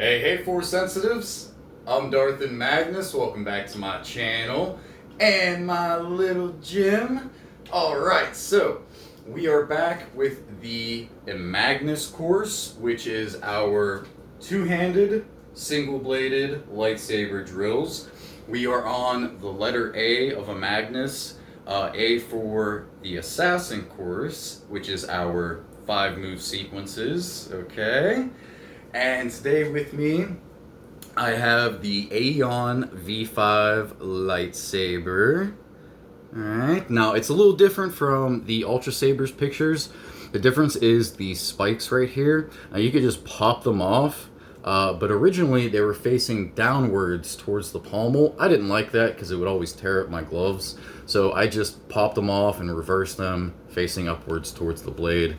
Hey, Force Sensitives. I'm Darth and Magnus. Welcome back to my channel and my little Djem. Alright, so we are back with the Imagnus course, which is our two-handed, single-bladed lightsaber drills. We are on the letter A of Imagnus, A for the Assassin course, which is our 5-move sequences, okay? And today with me, I have the Aeon V5 lightsaber. Alright, now it's a little different from the Ultra Saber's pictures. The difference is the spikes right here. Now you could just pop them off, but originally they were facing downwards towards the pommel. I didn't like that because it would always tear up my gloves. So I just popped them off and reversed them facing upwards towards the blade.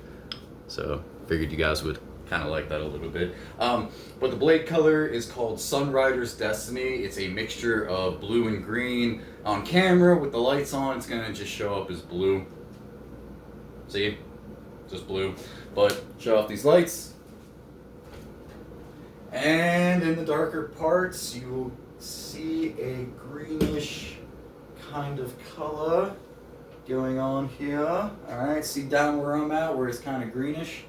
So figured you guys would kind of like that a little bit. But the blade color is called Sunrider's Destiny. It's a mixture of blue and green. On camera with the lights on, it's gonna just show up as blue. See? Just blue. But show off these lights. And in the darker parts, you will see a greenish kind of color going on here. Alright, see down where I'm at, where it's kind of greenish?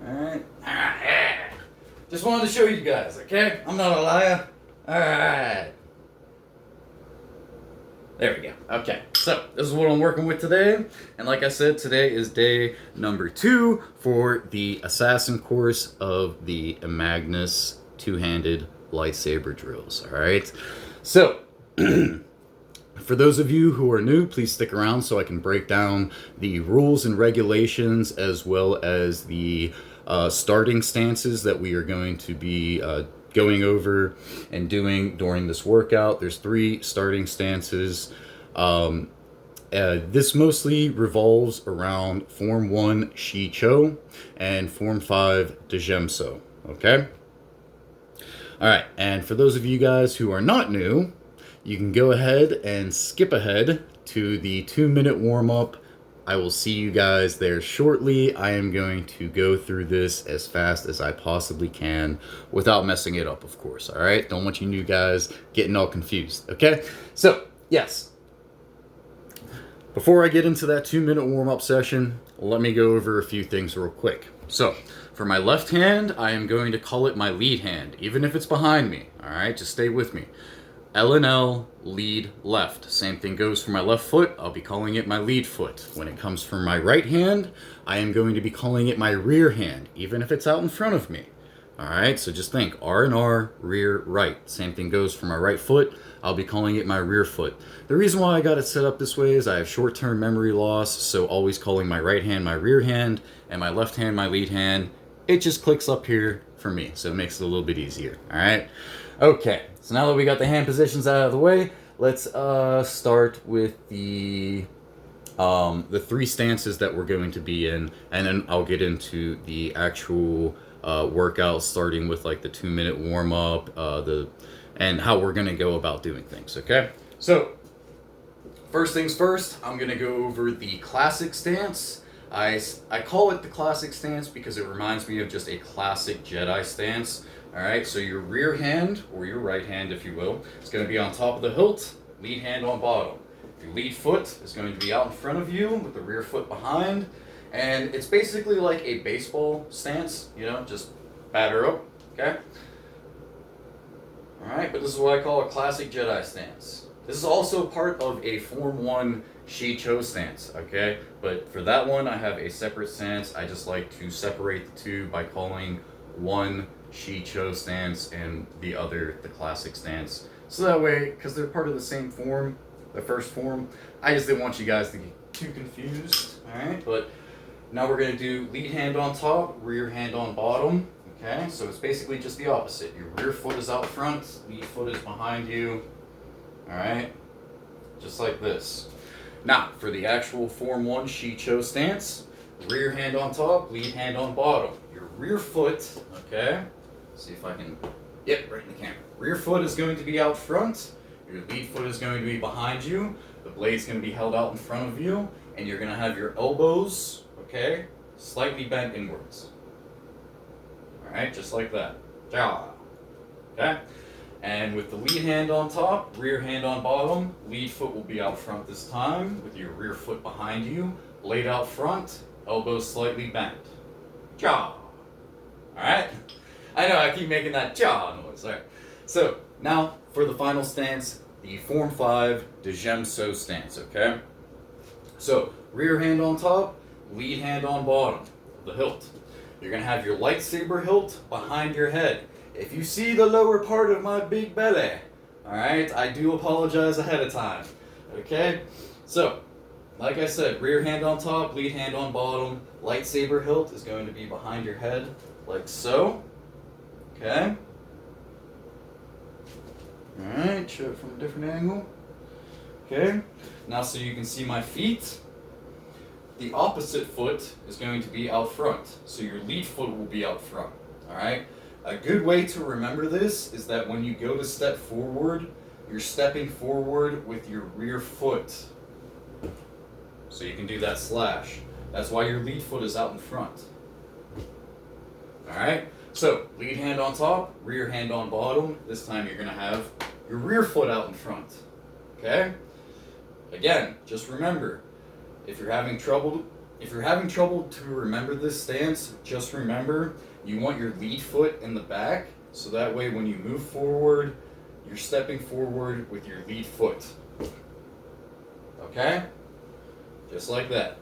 Alright. Just wanted to show you guys, okay? I'm not a liar. Alright. There we go. Okay, so this is what I'm working with today. And like I said, today is day number 2 for the Assassin course of the Imagnus two-handed lightsaber drills. Alright? So, for those of you who are new, please stick around so I can break down the rules and regulations as well as the starting stances that we are going to be going over and doing during this workout. There's 3 starting stances. This mostly revolves around Form 1 Shii-Cho and Form 5 Djem. Okay? Alright, and for those of you guys who are not new, you can go ahead and skip ahead to the 2-minute warm-up. I will see you guys there shortly. I am going to go through this as fast as I possibly can without messing it up, of course, all right? Don't want you new guys getting all confused, okay? So, yes. Before I get into that 2-minute warm-up session, let me go over a few things real quick. So, for my left hand, I am going to call it my lead hand, even if it's behind me, all right? Just stay with me. L and L, lead left. Same thing goes for my left foot. I'll be calling it my lead foot. When it comes from my right hand, I am going to be calling it my rear hand, even if it's out in front of me. Alright, so just think, R and R, rear, right. Same thing goes for my right foot. I'll be calling it my rear foot. The reason why I got it set up this way is I have short-term memory loss, so always calling my right hand my rear hand, and my left hand my lead hand. It just clicks up here for me, so it makes it a little bit easier. Alright? Okay, so now that we got the hand positions out of the way, let's start with the 3 stances that we're going to be in, and then I'll get into the actual workout, starting with like the 2-minute warm-up, and how we're going to go about doing things, okay? So, first things first, I'm going to go over the classic stance. I call it the classic stance because it reminds me of just a classic Jedi stance. Alright, so your rear hand, or your right hand if you will, is going to be on top of the hilt, lead hand on bottom. Your lead foot is going to be out in front of you with the rear foot behind, and it's basically like a baseball stance, you know, just batter up, okay? Alright, but this is what I call a classic Jedi stance. This is also part of a Form 1 Shii-Cho stance, okay? But for that one, I have a separate stance. I just like to separate the two by calling one Shii-Cho stance and the other the classic stance. So that way, because they're part of the same form, the first form, I just didn't want you guys to get too confused, alright? But now we're going to do lead hand on top, rear hand on bottom, okay? So it's basically just the opposite. Your rear foot is out front, lead foot is behind you, alright? Just like this. Now, for the actual Form 1 Shii-Cho stance, rear hand on top, lead hand on bottom. Your rear foot, okay? See if I can, yep, right in the camera. Rear foot is going to be out front. Your lead foot is going to be behind you. The blade's going to be held out in front of you. And you're going to have your elbows, okay, slightly bent inwards. Alright, just like that. Ja. Okay? And with the lead hand on top, rear hand on bottom, lead foot will be out front this time, with your rear foot behind you, laid out front, elbows slightly bent. Ja. Alright? I know, I keep making that ja noise. Alright. So, now for the final stance, the Form 5 Djem So stance, okay? So, rear hand on top, lead hand on bottom, the hilt. You're going to have your lightsaber hilt behind your head. If you see the lower part of my big belly, alright, I do apologize ahead of time. Okay? So, like I said, rear hand on top, lead hand on bottom, lightsaber hilt is going to be behind your head, like so. Okay? Alright, show it from a different angle. Okay? Now so you can see my feet. The opposite foot is going to be out front, so your lead foot will be out front. Alright? A good way to remember this is that when you go to step forward, you're stepping forward with your rear foot. So you can do that slash. That's why your lead foot is out in front. Alright? So, lead hand on top, rear hand on bottom. This time you're going to have your rear foot out in front. Okay? Again, just remember, if you're having trouble to remember this stance, just remember you want your lead foot in the back, so that way when you move forward, you're stepping forward with your lead foot. Okay? Just like that.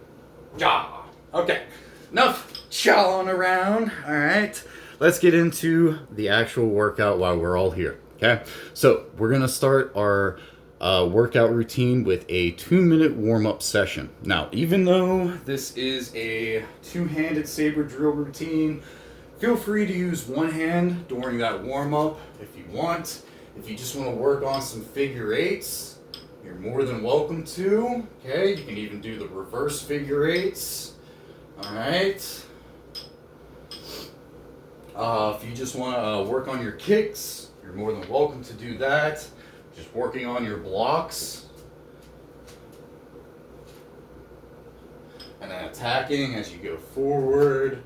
Ja. Okay. Enough chawing around. Alright. Let's get into the actual workout while we're all here. Okay? So, we're going to start our workout routine with a 2-minute warm-up session. Now, even though this is a two-handed saber drill routine, feel free to use one hand during that warm-up if you want. If you just want to work on some figure eights, you're more than welcome to. Okay, you can even do the reverse figure eights. Alright. If you just want to work on your kicks, you're more than welcome to do that. Just working on your blocks. And then attacking as you go forward.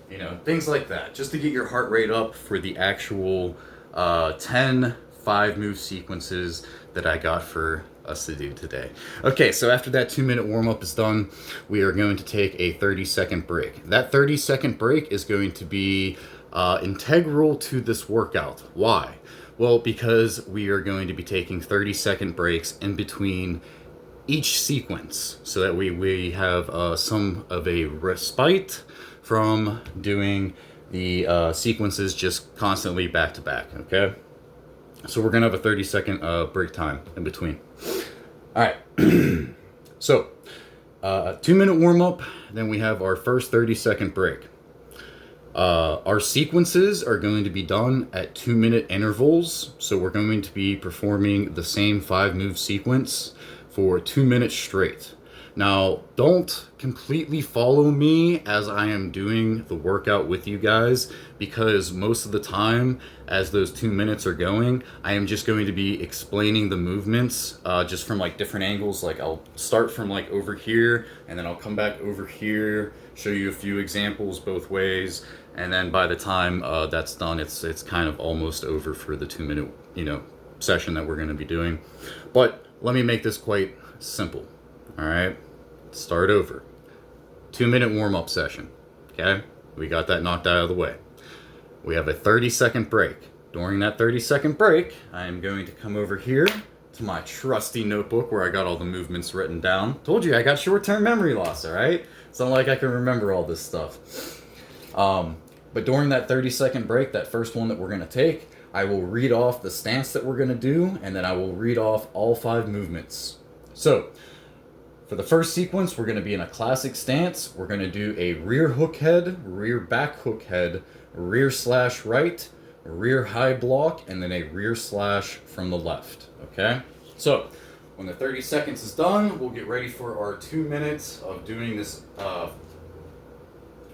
You know, things like that. Just to get your heart rate up for the actual 10 5-move sequences that I got for us to do today. Okay, so after that 2-minute warm-up is done, we are going to take a 30-second break. That 30-second break is going to be integral to this workout. Why? Well, because we are going to be taking 30-second breaks in between each sequence, so that we have some of a respite from doing the sequences just constantly back to back, okay? So we're gonna have a 30-second break time in between. All right, so 2-minute warm-up, then we have our first 30-second break. Our sequences are going to be done at 2-minute intervals, so we're going to be performing the same 5-move sequence for 2 minutes straight. Now, don't completely follow me as I am doing the workout with you guys, because most of the time, as those 2 minutes are going, I am just going to be explaining the movements just from like different angles. Like I'll start from like over here, and then I'll come back over here, show you a few examples both ways, and then by the time that's done, it's kind of almost over for the 2-minute session that we're going to be doing. But let me make this quite simple. All right, start over. 2-minute warm-up session. Okay, we got that knocked out of the way. We have a 30-second break. During that 30-second break, I am going to come over here to my trusty notebook where I got all the movements written down. Told you I got short-term memory loss, all right? It's not like I can remember all this stuff. But during that 30-second break, that first one that we're going to take, I will read off the stance that we're going to do, and then I will read off all 5 movements. So, for the first sequence, we're going to be in a classic stance. We're going to do a rear hook head, rear back hook head, rear slash right, rear high block, and then a rear slash from the left. Okay? So, when the 30 seconds is done, we'll get ready for our 2 minutes of doing this, our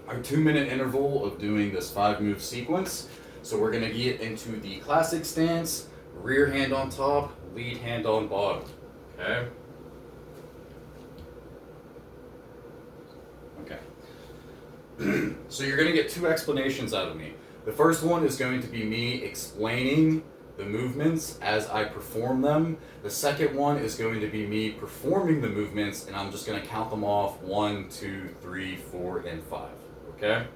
2-minute interval of doing this 5-move sequence. So we're going to get into the classic stance, rear hand on top, lead hand on bottom. Okay? Okay. So you're going to get 2 explanations out of me. The first one is going to be me explaining the movements as I perform them. The second one is going to be me performing the movements, and I'm just going to count them off 1, 2, 3, 4, and 5. Okay?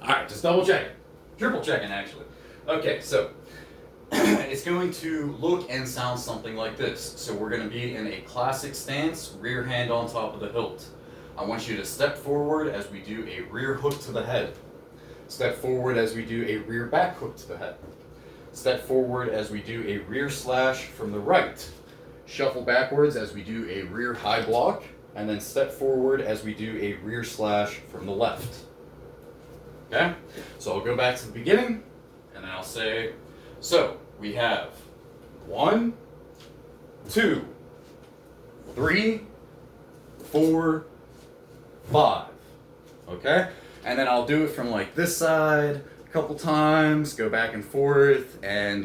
Alright, just double checking. Triple checking, actually. Okay, so it's going to look and sound something like this. So we're going to be in a classic stance, rear hand on top of the hilt. I want you to step forward as we do a rear hook to the head. Step forward as we do a rear back hook to the head. Step forward as we do a rear slash from the right. Shuffle backwards as we do a rear high block. And then step forward as we do a rear slash from the left. Okay? So I'll go back to the beginning, and then I'll say, so we have 1, 2, 3, 4, 5. Okay? And then I'll do it from like this side a couple times, go back and forth, and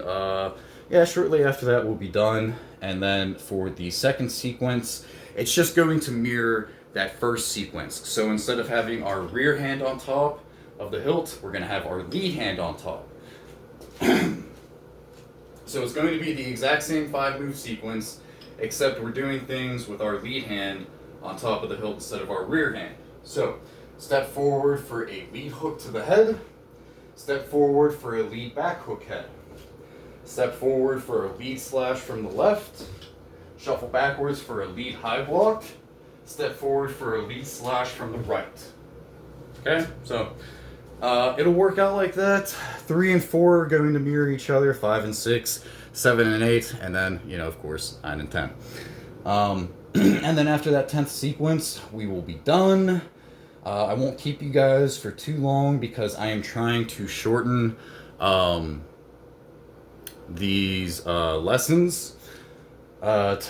yeah, shortly after that we'll be done. And then for the second sequence, it's just going to mirror that first sequence. So instead of having our rear hand on top of the hilt, we're going to have our lead hand on top. So it's going to be the exact same 5-move sequence, except we're doing things with our lead hand on top of the hilt instead of our rear hand. So step forward for a lead hook to the head. Step forward for a lead back hook head. Step forward for a lead slash from the left. Shuffle backwards for a lead high block. Step forward for a lead slash from the right. Okay, so it'll work out like that. 3 and 4 are going to mirror each other. 5 and 6, 7 and 8, and then, you know, of course, 9 and 10. And then after that 10th sequence, we will be done. I won't keep you guys for too long because I am trying to shorten these lessons to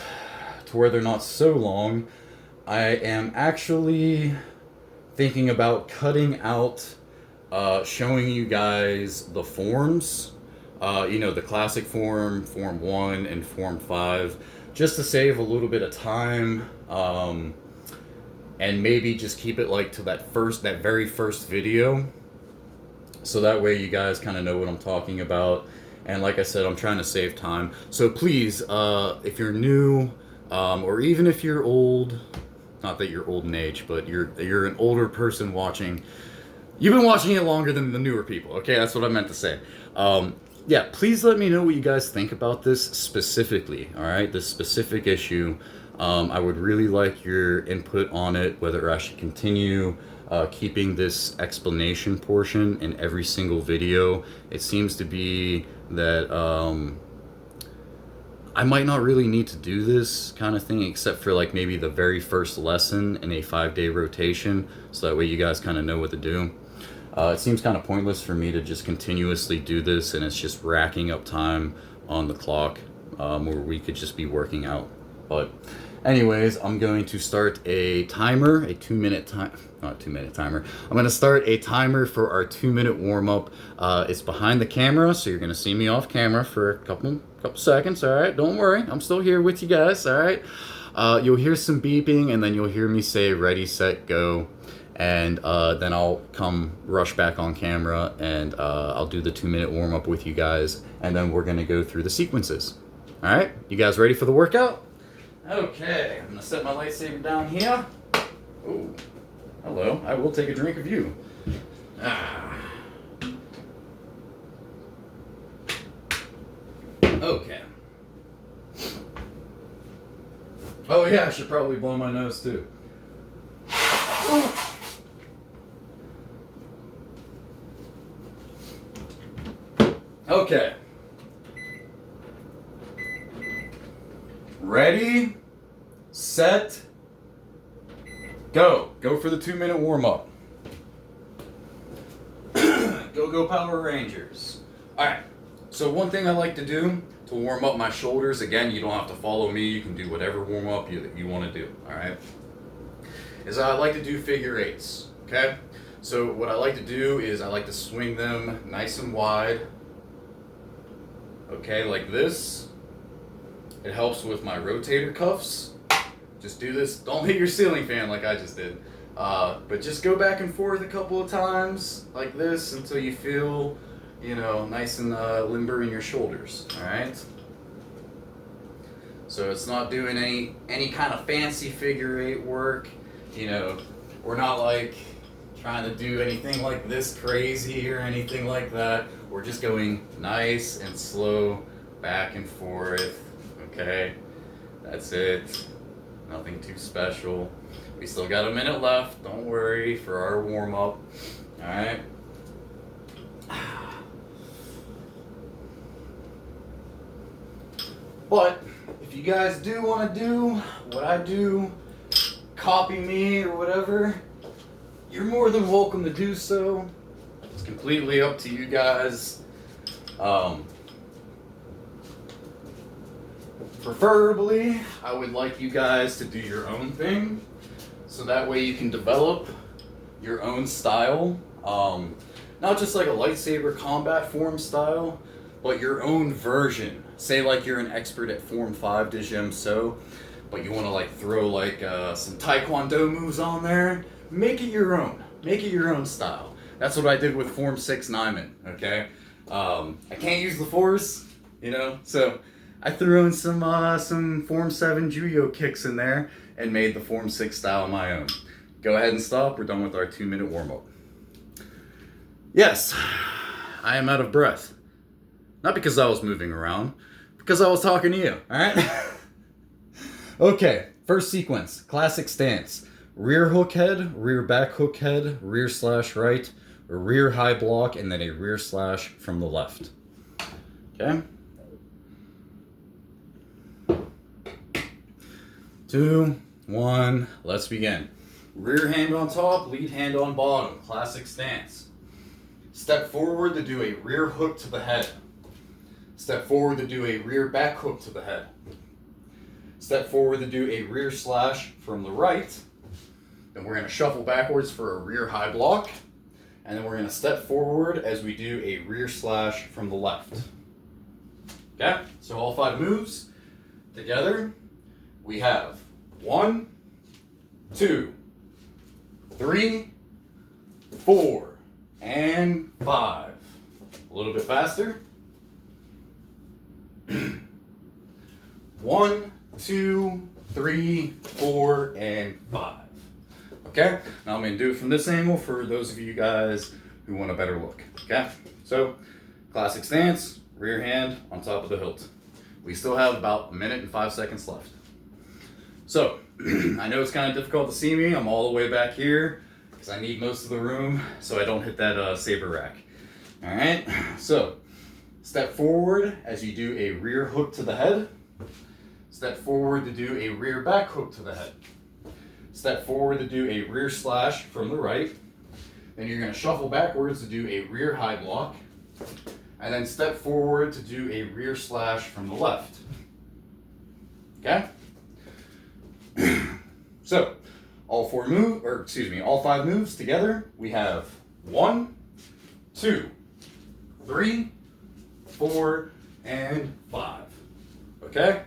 where they're not so long. I am actually thinking about cutting out showing you guys the forms, you know, the classic form, Form 1 and Form 5, just to save a little bit of time. And maybe just keep it like to that very first video, so that way you guys kind of know what I'm talking about. And like I said, I'm trying to save time. So please, if you're new, or even if you're old, not that you're old in age, but you're an older person watching, you've been watching it longer than the newer people. Okay, that's what I meant to say. Yeah, please let me know what you guys think about this specifically. All right, this specific issue. I would really like your input on it, whether I should continue keeping this explanation portion in every single video. It seems to be that I might not really need to do this kind of thing, except for like maybe the very first lesson in a 5-day rotation, so that way you guys kind of know what to do. It seems kind of pointless for me to just continuously do this, and it's just racking up time on the clock, where we could just be working out. But anyways, I'm going to start a timer, a 2-minute time, not 2-minute timer. I'm going to start a timer for our 2-minute warm-up. It's behind the camera, so you're going to see me off camera for a couple seconds, all right? Don't worry, I'm still here with you guys, all right? You'll hear some beeping, and then you'll hear me say ready, set, go. And then I'll come rush back on camera, and I'll do the 2-minute warm-up with you guys, and then we're going to go through the sequences. All right? You guys ready for the workout? Okay, I'm going to set my lightsaber down here. Oh, hello. I will take a drink of you. Okay. Oh yeah, I should probably blow my nose too. Okay. Ready, set, go. Go for the 2-minute warm-up. Go Power Rangers. Alright, so one thing I like to do to warm up my shoulders, again, you don't have to follow me, you can do whatever warm-up you want to do, alright, is I like to do figure 8s, okay? So what I like to do is I like to swing them nice and wide, okay, like this. It helps with my rotator cuffs. Just do this. Don't hit your ceiling fan like I just did. But just go back and forth a couple of times like this until you feel, you know, nice and limber in your shoulders. All right. So it's not doing any kind of fancy figure eight work. You know, we're not like trying to do anything like this crazy or anything like that. We're just going nice and slow back and forth. Okay, that's it. Nothing too special. We still got a minute left. Don't worry for our warm up. All right. But if you guys do want to do what I do, copy me or whatever, you're more than welcome to do so. It's completely up to you guys. Preferably, I would like you guys to do your own thing, so that way you can develop your own style. Not just like a lightsaber combat form style, but your own version. Say like you're an expert at Form 5 Djem So, but you want to like throw like some Taekwondo moves on there. Make it your own. Make it your own style. That's what I did with Form 6 Nyman, okay? I can't use the Force, you know, so I threw in some Form 7 Juyo kicks in there and made the Form 6 style my own. Go ahead and stop. We're done with our 2-minute warm-up. Yes, I am out of breath. Not because I was moving around, because I was talking to you, alright? Okay, first sequence, classic stance. Rear hook head, rear back hook head, rear slash right, a rear high block, and then a rear slash from the left. Okay? 2, 1, let's begin. Rear hand on top, lead hand on bottom, classic stance. Step forward to do a rear hook to the head. Step forward to do a rear back hook to the head. Step forward to do a rear slash from the right. Then we're going to shuffle backwards for a rear high block. And then we're going to step forward as we do a rear slash from the left. Okay, so all 5 moves together. We have 1, 2, 3, 4, and 5. A little bit faster. 1, 2, 3, 4, and 5. Okay? Now I'm going to do it from this angle for those of you guys who want a better look. Okay? So, classic stance, rear hand on top of the hilt. We still have about 1 minute and 5 seconds left. So, I know it's kind of difficult to see me. I'm all the way back here because I need most of the room so I don't hit that saber rack. Alright? So, step forward as you do a rear hook to the head. Step forward to do a rear back hook to the head. Step forward to do a rear slash from the right. Then you're going to shuffle backwards to do a rear high block. And then step forward to do a rear slash from the left. Okay? So, all 5 moves together, we have 1, 2, 3, 4, and 5. Okay?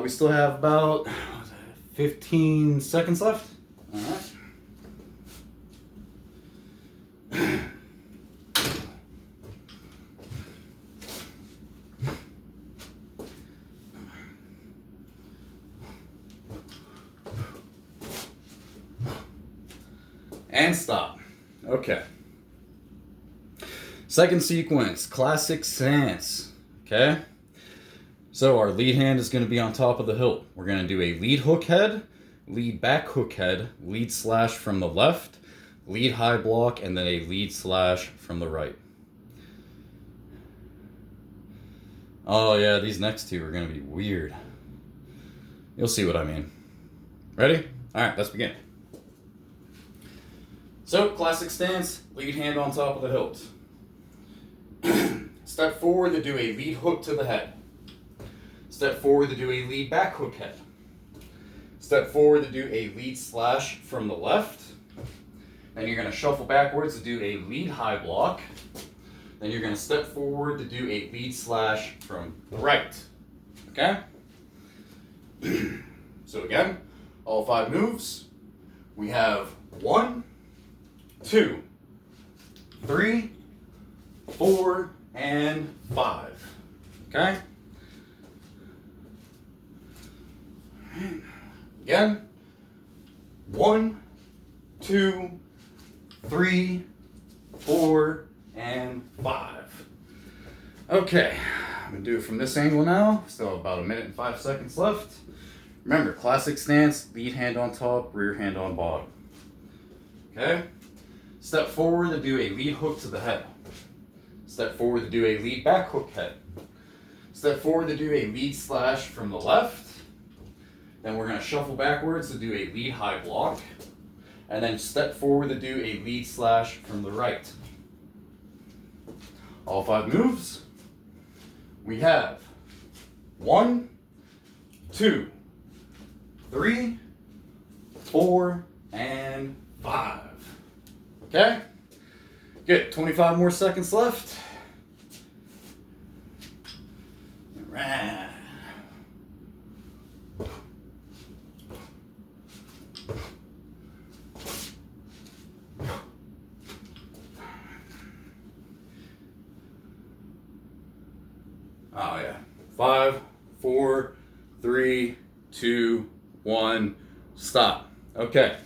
We still have about 15 seconds left. All right. And stop. Okay. Second sequence, classic stance. Okay? So our lead hand is going to be on top of the hilt. We're going to do a lead hook head, lead back hook head, lead slash from the left, lead high block, and then a lead slash from the right. Oh yeah, these next two are going to be weird. You'll see what I mean. Ready? Alright, let's begin. So, classic stance, lead hand on top of the hilt. Step forward to do a lead hook to the head. Step forward to do a lead back hook head. Step forward to do a lead slash from the left. Then you're going to shuffle backwards to do a lead high block. Then you're going to step forward to do a lead slash from the right. Okay? So again, all 5 moves. We have 1, 2, 3, 4, and 5. Okay? Again. 1, 2, 3, 4, and 5. Okay, I'm gonna do it from this angle now. Still have about 1 minute and 5 seconds left. Remember, classic stance, lead hand on top, rear hand on bottom. Okay? Step forward to do a lead hook to the head. Step forward to do a lead back hook head. Step forward to do a lead slash from the left. Then we're going to shuffle backwards to do a lead high block. And then step forward to do a lead slash from the right. All 5 moves. We have 1, 2, 3, 4, and 5. Okay? Good. 25 more seconds left. All right. Oh yeah. 5, 4, 3, 2, 1. Stop. Okay.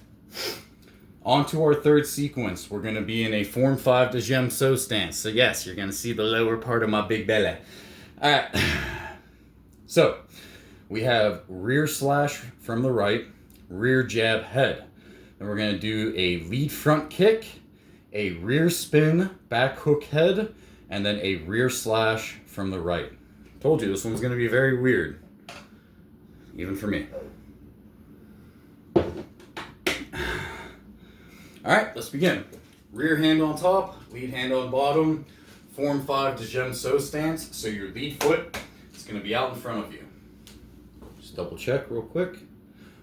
On to our third sequence. We're going to be in a Form 5 Djem So stance. So yes, you're going to see the lower part of my big belly. Alright. So, we have rear slash from the right, rear jab head. Then we're going to do a lead front kick, a rear spin back hook head, and then a rear slash from the right. Told you, this one's going to be very weird. Even for me. Alright, let's begin. Rear hand on top, lead hand on bottom, Form 5 Djem So stance. So your lead foot is going to be out in front of you. Just double check real quick.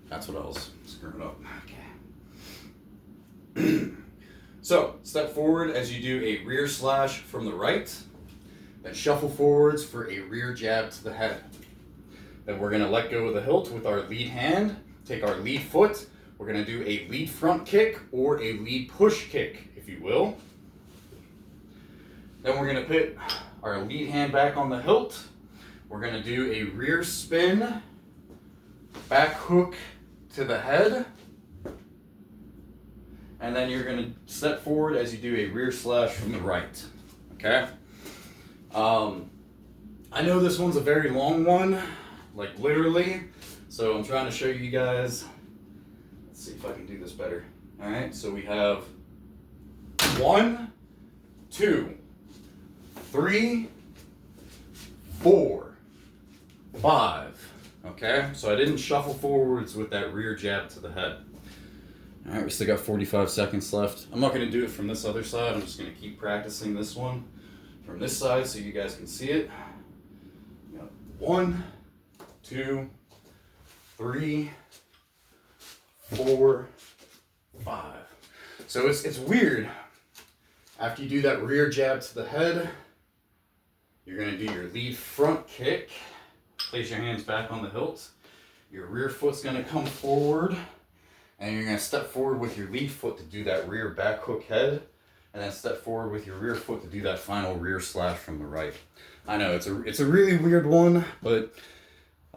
That's what I was screwing up. Okay. So, step forward as you do a rear slash from the right. Then shuffle forwards for a rear jab to the head. Then we're going to let go of the hilt with our lead hand. Take our lead foot. We're going to do a lead front kick or a lead push kick, if you will. Then we're going to put our lead hand back on the hilt. We're going to do a rear spin, back hook to the head. And then you're going to step forward as you do a rear slash from the right. Okay? I know this one's a very long one, like literally. So I'm trying to show you guys. Let's see if I can do this better. All right, so we have 1, 2, 3, 4, 5. Okay, so I didn't shuffle forwards with that rear jab to the head. All right, we still got 45 seconds left. I'm not going to do it from this other side. I'm just going to keep practicing this one from this side so you guys can see it. 1, 2, 3, 4, 5. So it's weird. After you do that rear jab to the head, you're going to do your lead front kick. Place your hands back on the hilt. Your rear foot's going to come forward, and you're going to step forward with your lead foot to do that rear back hook head, and then step forward with your rear foot to do that final rear slash from the right. I know it's a really weird one, but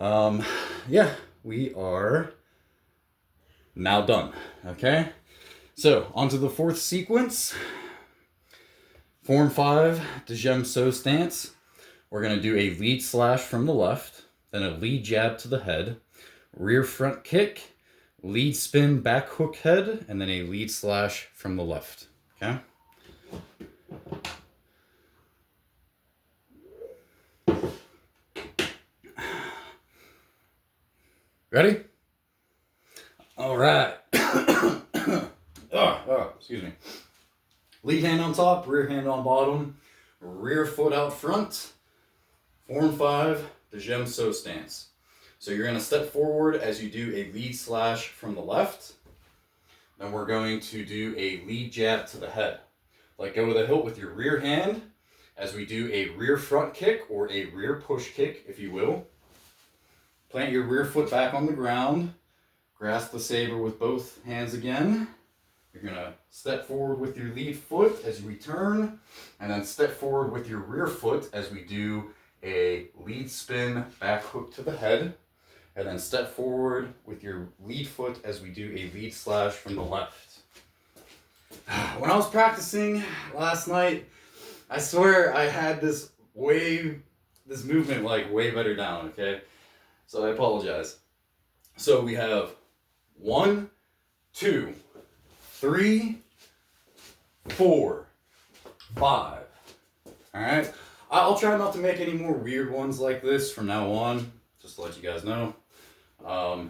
yeah, we are now done. Okay, so on to the fourth sequence. Form 5 Djem So stance. We're going to do a lead slash from the left, then a lead jab to the head, rear front kick, lead spin back hook head, and then a lead slash from the left. Okay? Ready? All right. Excuse me. Lead hand on top, rear hand on bottom, rear foot out front. Form 5 Djem So stance. So you're going to step forward as you do a lead slash from the left. Then we're going to do a lead jab to the head. Let go of the hilt with your rear hand as we do a rear front kick or a rear push kick, if you will. Plant your rear foot back on the ground. grasp the saber with both hands again. You're going to step forward with your lead foot as you return, and then step forward with your rear foot as we do a lead spin back hook to the head, and then step forward with your lead foot as we do a lead slash from the left. When I was practicing last night, I swear I had this movement like way better down, okay? So I apologize. So we have 1, 2, 3, 4, 5. All right. I'll try not to make any more weird ones like this from now on, just to let you guys know. But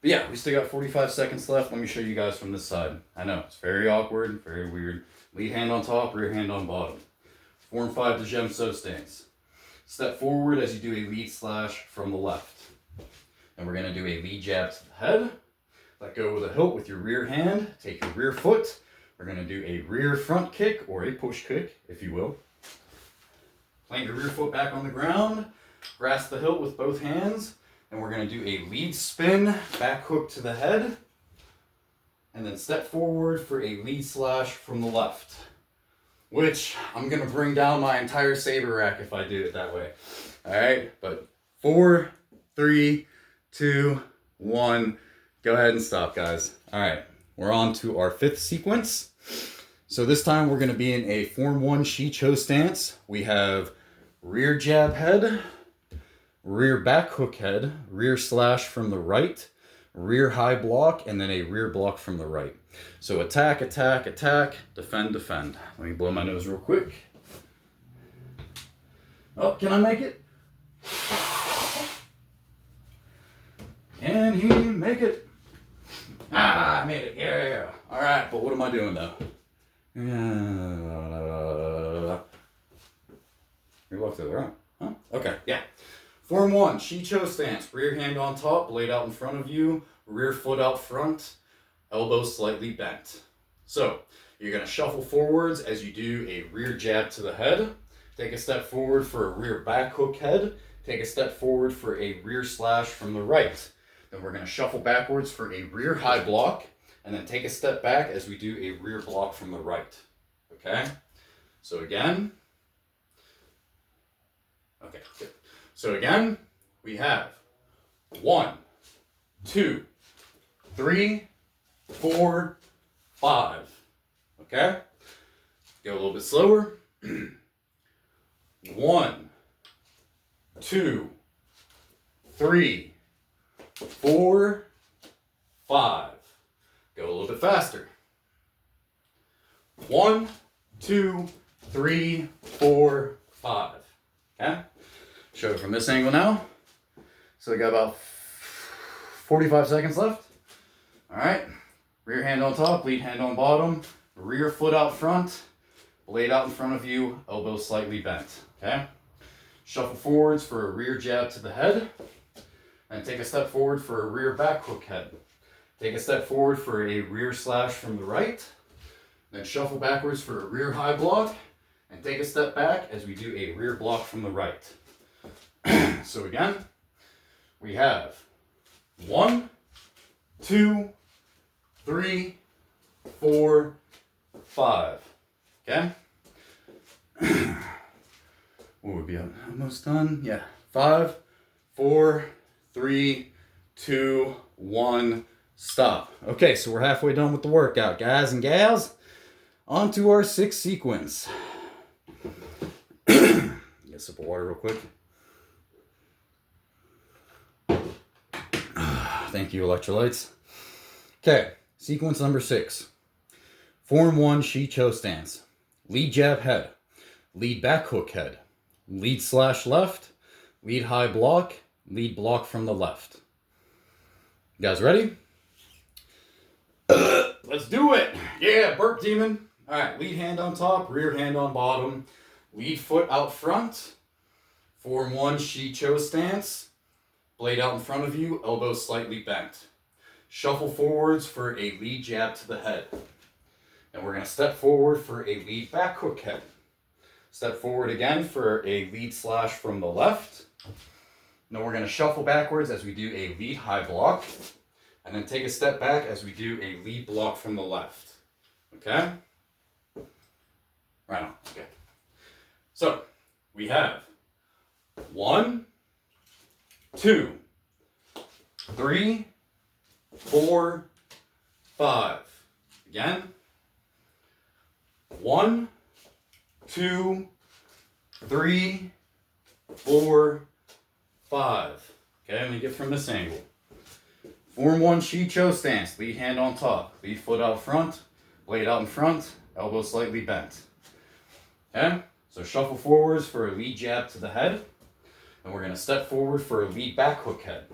yeah, we still got 45 seconds left. Let me show you guys from this side. I know, it's very awkward, very weird. Lead hand on top, rear hand on bottom. Form 5 Djem so stance. Step forward as you do a lead slash from the left. And we're going to do a lead jab to the head. Let go with a hilt with your rear hand. Take your rear foot. We're going to do a rear front kick or a push kick, if you will. Plant your rear foot back on the ground. Grasp the hilt with both hands. And we're going to do a lead spin, back hook to the head. And then step forward for a lead slash from the left. Which I'm going to bring down my entire saber rack if I do it that way. Alright, but 4, 3, 2, 1. Go ahead and stop, guys. Alright, we're on to our 5th sequence. So this time we're going to be in a Form 1 Shii-Cho stance. We have rear jab head, rear back hook head, rear slash from the right, rear high block, and then a rear block from the right. So attack, attack, attack, defend, defend. Let me blow my nose real quick. Oh, can I make it? Can he make it? Ah, I made it. Yeah. All right, but what am I doing though? You walk to the right. Huh? Okay, yeah. Form 1, Shii-Cho stance. Rear hand on top, blade out in front of you, rear foot out front, elbow slightly bent. So, you're going to shuffle forwards as you do a rear jab to the head. Take a step forward for a rear back hook head. Take a step forward for a rear slash from the right. Then we're going to shuffle backwards for a rear high block. And then take a step back as we do a rear block from the right. Okay? So again. Okay, good. So again, we have 1, 2, 3, 4, 5. Okay? Go a little bit slower. 1, 2, 3, 4, 5. Go a little bit faster. 1, 2, 3, 4, 5. Okay? Show it from this angle now. So we got about 45 seconds left. All right. Rear hand on top, lead hand on bottom, rear foot out front, blade out in front of you, elbow slightly bent. Okay? Shuffle forwards for a rear jab to the head, and take a step forward for a rear back hook head. Take a step forward for a rear slash from the right, then shuffle backwards for a rear high block, and take a step back as we do a rear block from the right. So again, we have 1, 2, 3, 4, 5. Okay? What would be almost done? Yeah. 5, 4, 3, 2, 1. Stop. Okay, so we're halfway done with the workout, guys and gals. On to our 6th sequence. Get a sip of water real quick. Thank you, electrolytes. Okay, sequence number 6. Form 1 Shii-Cho stance. Lead jab head. Lead back hook head. Lead slash left. Lead high block. Lead block from the left. You guys ready? Let's do it. Yeah, burp demon. All right, lead hand on top, rear hand on bottom. Lead foot out front. Form 1 Shii-Cho stance. Blade out in front of you, elbow slightly bent. Shuffle forwards for a lead jab to the head. And we're going to step forward for a lead back hook head. Step forward again for a lead slash from the left. Now we're going to shuffle backwards as we do a lead high block. And then take a step back as we do a lead block from the left. Okay? Right on. Okay. So, we have 1, 2, 3, 4, 5. Again. 1, 2, 3, 4, 5. Okay, let me get from this angle. Form 1 Shii-Cho stance. Lead hand on top. Lead foot out front. Blade out in front. Elbow slightly bent. Okay? So shuffle forwards for a lead jab to the head. And we're going to step forward for a lead back hook head.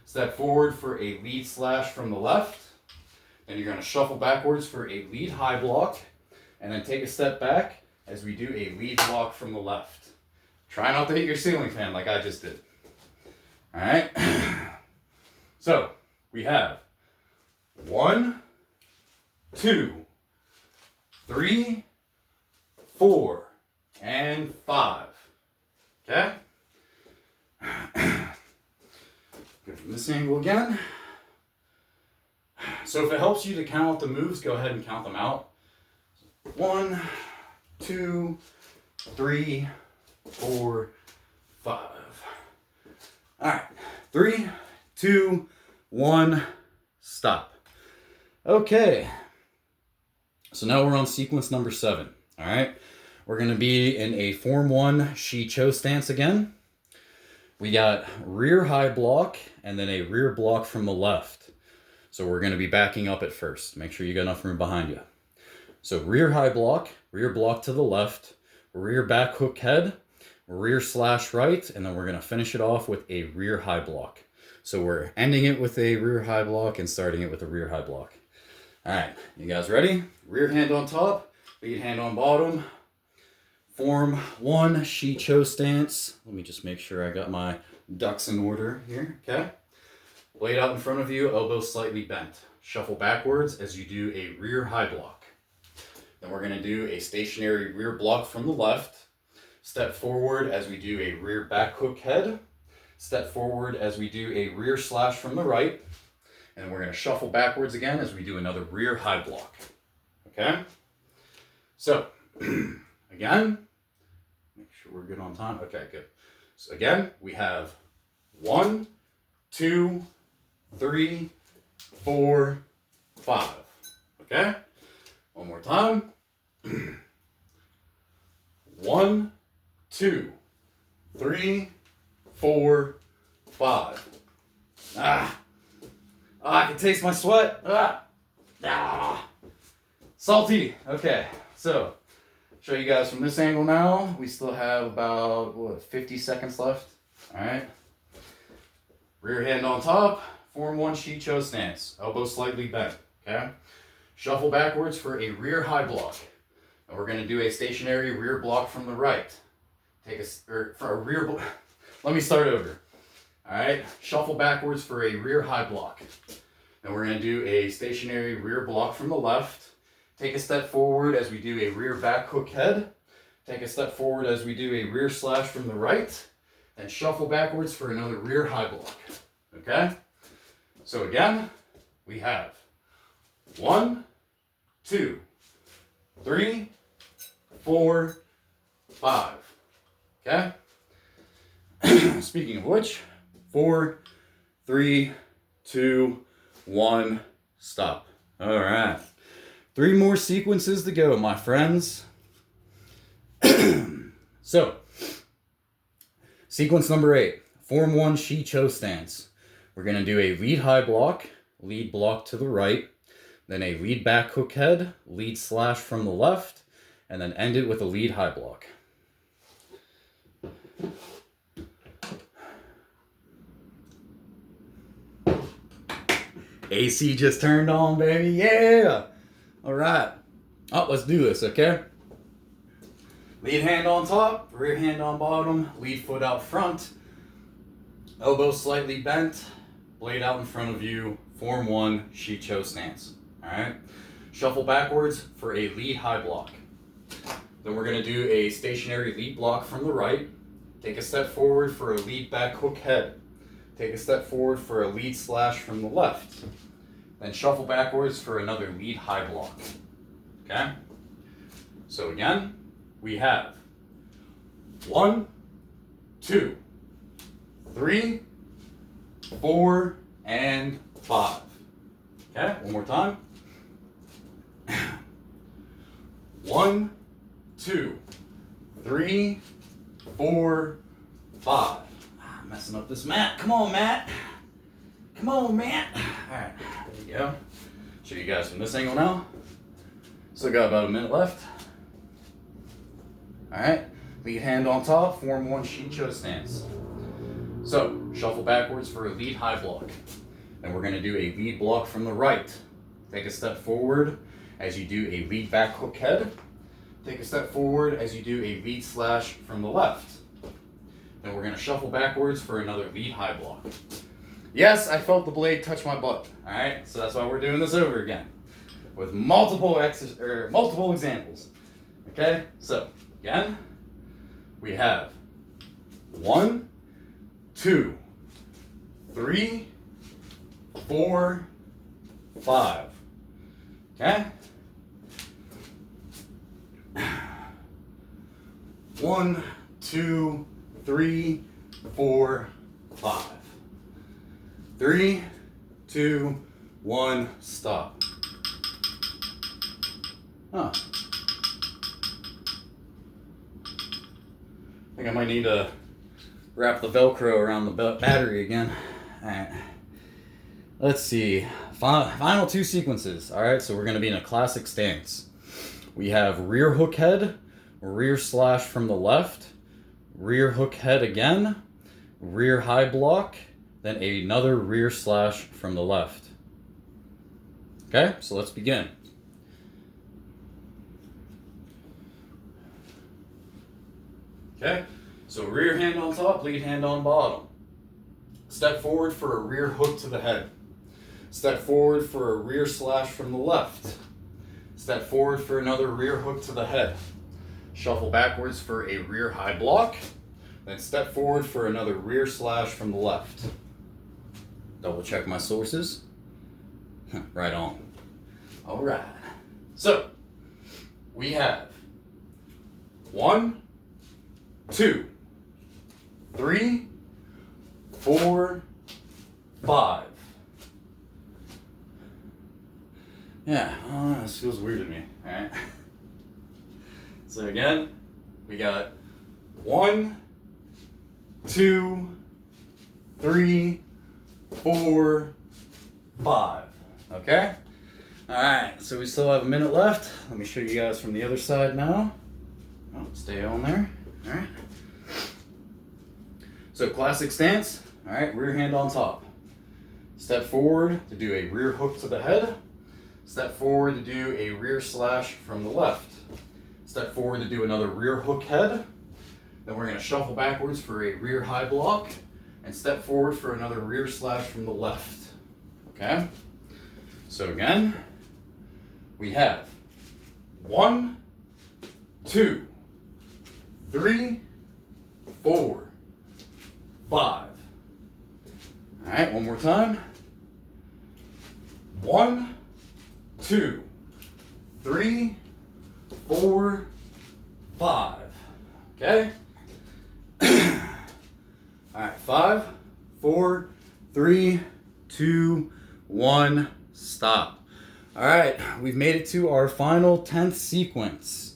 Step forward for a lead slash from the left. Then you're going to shuffle backwards for a lead high block. And then take a step back as we do a lead block from the left. Try not to hit your ceiling fan like I just did. Alright? So, we have 1, 2, 3, 4, and 5. Okay? Go from this angle again. So if it helps you to count out the moves, go ahead and count them out. 1, 2, 3, 4, 5. Alright. 3, 2, 1, stop. Okay. So now we're on sequence number 7. Alright. We're going to be in a Form 1 Shii-Cho stance again. We got rear high block and then a rear block from the left. So we're going to be backing up at first. Make sure you got enough room behind you. So rear high block, rear block to the left, rear back hook head, rear slash right, and then we're going to finish it off with a rear high block. So we're ending it with a rear high block and starting it with a rear high block. All right, you guys ready? Rear hand on top, lead hand on bottom. Form 1 Shii-Cho stance. Let me just make sure I got my ducks in order here, okay? Blade out in front of you, elbow slightly bent. Shuffle backwards as you do a rear high block. Then we're going to do a stationary rear block from the left. Step forward as we do a rear back hook head. Step forward as we do a rear slash from the right. And we're going to shuffle backwards again as we do another rear high block. Okay? So, again, make sure we're good on time. Okay, good. So again, we have 1, 2, 3, 4, 5. Okay? One more time. 1, 2, 3, 4, 5. I can taste my sweat. Salty. Okay, so show you guys from this angle now. We still have about 50 seconds left. All right. Rear hand on top. Form 1 Shii-Cho stance. Elbow slightly bent. Okay. Shuffle backwards for a rear high block. And we're going to do a stationary rear block from the right. Let me start over. All right. Shuffle backwards for a rear high block. And we're going to do a stationary rear block from the left. Take a step forward as we do a rear back hook head. Take a step forward as we do a rear slash from the right. And shuffle backwards for another rear high block. Okay? So again, we have 1, 2, 3, 4, 5. Okay? Speaking of which, 4, 3, 2, 1, stop. All right. 3 more sequences to go, my friends. So, sequence number 8, Form 1 Shii-Cho stance. We're going to do a lead high block, lead block to the right, then a lead back hook head, lead slash from the left, and then end it with a lead high block. AC just turned on, baby. Yeah! All right. Oh, let's do this, okay? Lead hand on top, rear hand on bottom, lead foot out front, elbow slightly bent, blade out in front of you, Form 1 Shii-Cho stance. All right? Shuffle backwards for a lead high block. Then we're going to do a stationary lead block from the right. Take a step forward for a lead back hook head. take a step forward for a lead slash from the left. Then shuffle backwards for another lead high block. Okay? So again, we have 1, 2, 3, 4, and 5. Okay, one more time. 1, 2, 3, 4, 5. I'm messing up this mat. Come on, Matt. Come on, Matt. Alright, there you go. Show you guys from this angle now. Still got about a minute left. Alright, lead hand on top, form 1 Shii-Cho stance. So, shuffle backwards for a lead high block. Then we're going to do a lead block from the right. Take a step forward as you do a lead back hook head. Take a step forward as you do a lead slash from the left. Then we're going to shuffle backwards for another lead high block. Yes, I felt the blade touch my butt. Alright, so that's why we're doing this over again. With multiple examples. Okay, so again, we have 1, 2, 3, 4, 5. Okay? 1, 2, 3, 4, 5. 3, 2, 1, stop. Huh. I think I might need to wrap the Velcro around the battery again. Alright. Let's see. Final 2 sequences. Alright, so we're going to be in a classic stance. We have rear hook head, rear slash from the left, rear hook head again, rear high block, then another rear slash from the left. Okay, so let's begin. Okay, so rear hand on top, lead hand on bottom. Step forward for a rear hook to the head. Step forward for a rear slash from the left. Step forward for another rear hook to the head. Shuffle backwards for a rear high block. Then step forward for another rear slash from the left. Double check my sources. Right on. All right. So, we have 1, 2, 3, 4, 5. Yeah, this feels weird to me. Alright. So again, we got 1, 2, 3, 4, 5. Okay? Alright, so we still have a minute left. Let me show you guys from the other side now. Oh, stay on there. Alright. So classic stance. Alright, rear hand on top. Step forward to do a rear hook to the head. Step forward to do a rear slash from the left. Step forward to do another rear hook head. Then we're going to shuffle backwards for a rear high block. And step forward for another rear slash from the left. Okay? So again, we have 1, 2, 3, 4, 5. Alright, one more time. 1, 2, 3, 4, 5. Okay? Alright, 5, 4, 3, 2, 1, stop. Alright, we've made it to our final 10th sequence.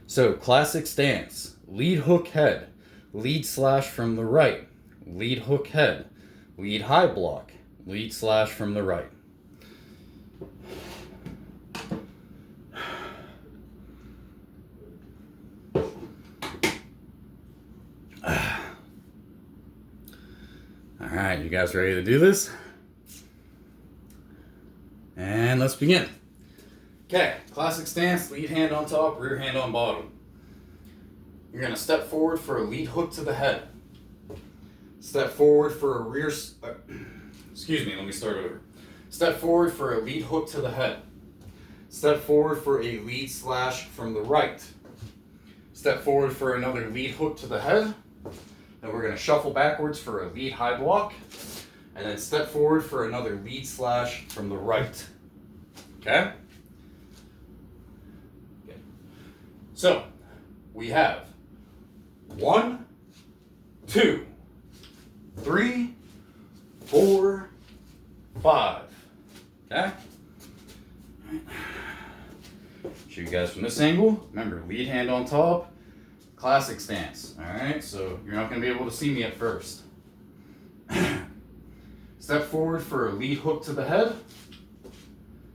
So, classic stance. Lead hook head. Lead slash from the right. Lead hook head. Lead high block. Lead slash from the right. Alright, you guys ready to do this? And let's begin. Okay, classic stance, lead hand on top, rear hand on bottom. You're going to step forward for a lead hook to the head. Step forward for a rear... excuse me, let me start over. Step forward for a lead hook to the head. Step forward for a lead slash from the right. Step forward for another lead hook to the head. Then we're going to shuffle backwards for a lead high block. and then step forward for another lead slash from the right. Okay? Okay. So, we have 1, 2, 3, 4, 5. Okay? Show you guys from this angle. Remember, lead hand on top, classic stance. Alright, so you're not going to be able to see me at first. Step forward for a lead hook to the head.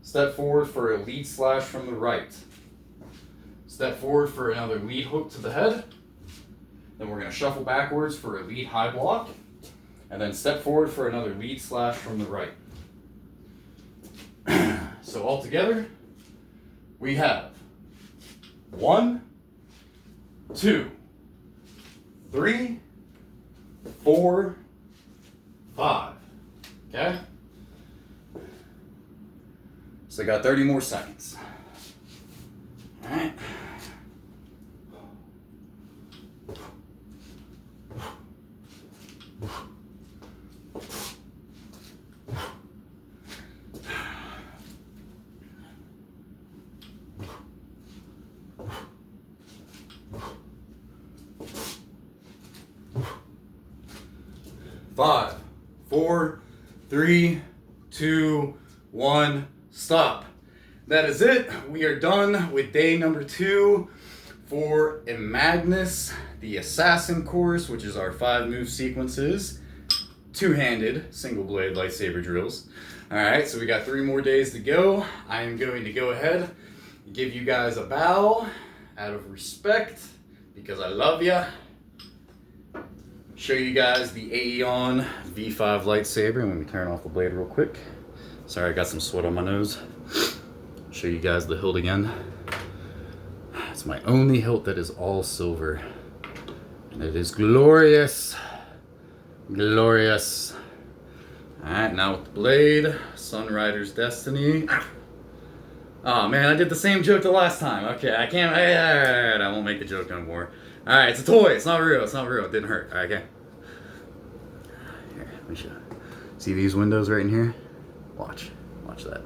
Step forward for a lead slash from the right. Step forward for another lead hook to the head. Then we're going to shuffle backwards for a lead high block. And then step forward for another lead slash from the right. So all together, we have 1, 2, 3, 4, 5. Okay? So I got 30 more seconds. All right. Five, 4, 3, 2, 1, stop. That is it. We are done with day number 2 for Imagnus, the Assassin course, which is our 5 move sequences, 2-handed single blade lightsaber drills. All right, so we got 3 more days to go. I am going to go ahead and give you guys a bow out of respect because I love ya. Show you guys the Aeon V5 lightsaber. Let me turn off the blade real quick. Sorry, I got some sweat on my nose. Show you guys the hilt again. It's my only hilt that is all silver. And it is glorious. Glorious. Alright, now with the blade. Sunrider's Destiny. Oh man, I did the same joke the last time. Okay, I can't. Alright, I won't make the joke no more. Alright, it's a toy. It's not real. It's not real. It didn't hurt. Alright, okay. Here, let me show you. See these windows right in here? Watch. Watch that.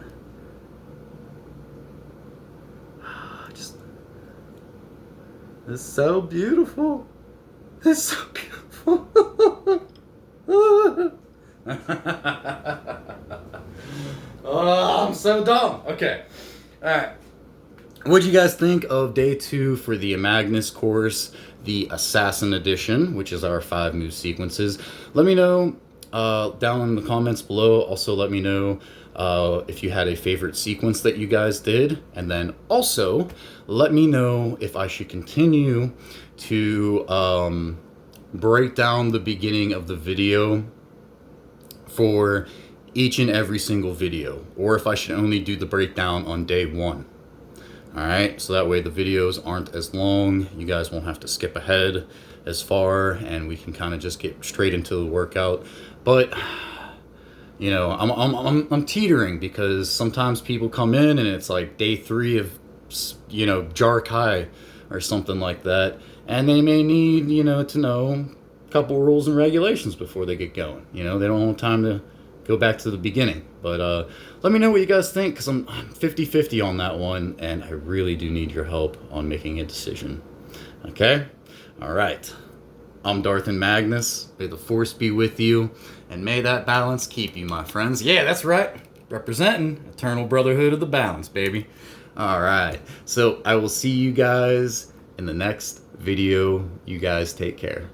Just. It's so beautiful. It's so beautiful. Oh, I'm so dumb. Okay. Alright. What'd you guys think of day 2 for the Imagnus course, the Assassin Edition, which is our 5 move sequences? Let me know down in the comments below. Also, let me know if you had a favorite sequence that you guys did. And then also, let me know if I should continue to break down the beginning of the video for each and every single video, or if I should only do the breakdown on day 1. Alright, so that way the videos aren't as long, you guys won't have to skip ahead as far, and we can kind of just get straight into the workout. But you know, I'm teetering because sometimes people come in and it's like day 3 of, you know, Jarkai or something like that, and they may need, you know, to know a couple rules and regulations before they get going. You know, they don't have time to go back to the beginning. But let me know what you guys think, because I'm 50-50 on that one, and I really do need your help on making a decision. Okay? Alright. I'm Darth and Magnus. May the Force be with you, and may that balance keep you, my friends. Yeah, that's right. Representing Eternal Brotherhood of the Balance, baby. Alright. So I will see you guys in the next video. You guys take care.